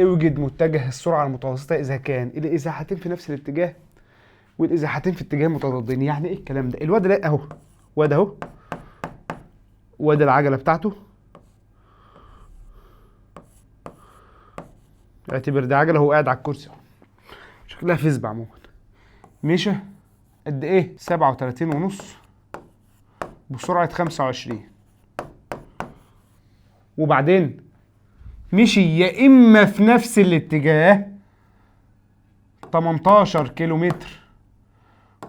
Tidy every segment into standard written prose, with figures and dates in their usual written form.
اوجد متجه السرعة المتوسطة إذا كان الإزاحتين في نفس الاتجاه والإزاحتين في اتجاه متضادين. يعني إيه الكلام ده؟ الواد ده أهو، واد أهو، واد العجلة بتاعته، اعتبر دي عجلة، هو قاعد على الكرسي شكلها فيسبا عموما. مشى قد إيه؟ 37.5 بسرعة 25، وبعدين مشي يا إما في نفس الاتجاه 18 كيلومتر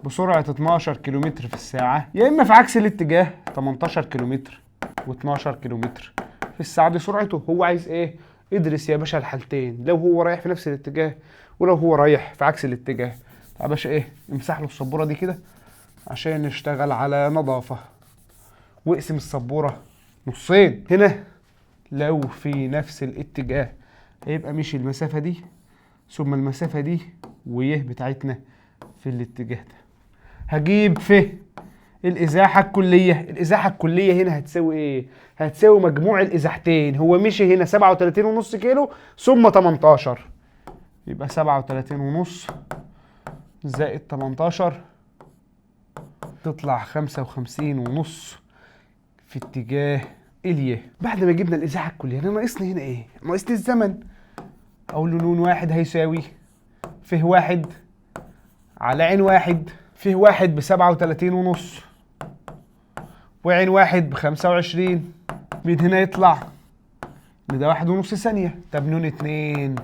بسرعة 12 كيلومتر في الساعة، يا إما في عكس الاتجاه 18 كيلومتر و12 كيلومتر في الساعة. دي سرعته. هو عايز إيه؟ ادرس يا باشا الحالتين، لو هو رايح في نفس الاتجاه ولو هو رايح في عكس الاتجاه. يا باشا إيه؟ امسح له السبورة دي كده عشان نشتغل على نظافة، واقسم السبورة نصين. هنا لو في نفس الاتجاه هيبقى مشي المسافة دي ثم المسافة دي ويه بتاعتنا في الاتجاه ده. هجيب في الإزاحة الكلية. الإزاحة الكلية هنا هتساوي إيه؟ هتساوي مجموع الإزاحتين. هو مشي هنا 37.5 كيلو ثم 18، يبقى 37.5 زائد 18 تطلع 55.5 في اتجاه اليه. بعد ما جبنا الإزاحة الكلية أنا ناقصني هنا إيه؟ ناقصني الزمن. أقول له نون واحد هيساوي فيه واحد على عين واحد. فيه واحد ب37.5 وعين واحد ب25. من هنا يطلع ان ده 1.5 ثانية. طب نون 2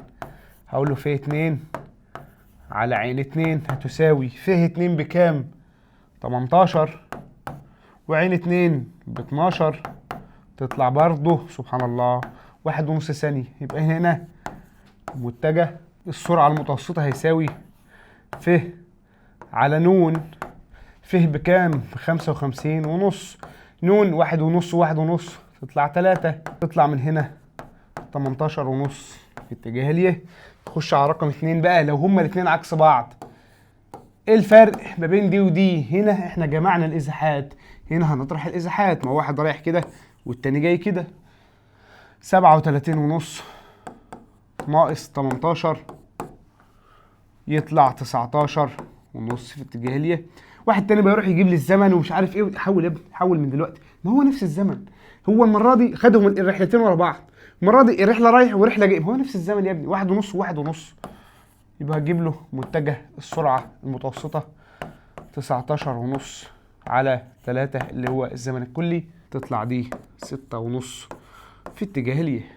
هقول له فيه 2 على عين 2 هتساوي فيه 2 بكام؟ 18 وعين 2 ب12 تطلع برضه سبحان الله 1.5 ثانية. يبقى هنا متجه السرعة المتوسطة هيساوي فيه على نون. فيه بكام؟ ب55.5. نون 1.5 و1.5 تطلع 3. تطلع من هنا 18.5 في اتجاه اليه. نخش على رقم 2 بقى. لو هما الاتنين عكس بعض، ايه الفرق ما بين دي ودي؟ هنا احنا جمعنا الازاحات، هنا هنطرح الازاحات. ما هو واحد رايح كده والتاني جاي كده. 37.5 ناقص 18 يطلع 19.5 في اتجاه اليه. واحد تاني بيروح يجيب لي الزمن ومش عارف ايه. حول يا ابني، حول من دلوقتي. ما هو نفس الزمن. هو المره دي خدهم الرحلتين ورا بعض، المره دي الرحله رايح ورحله جاي. هو نفس الزمن يا ابني، 1.5 و1.5. يبقى هجيب له متجه السرعه المتوسطه 19.5 على 3 اللي هو الزمن الكلي. تطلع دي 6.5 في اتجاه اليه.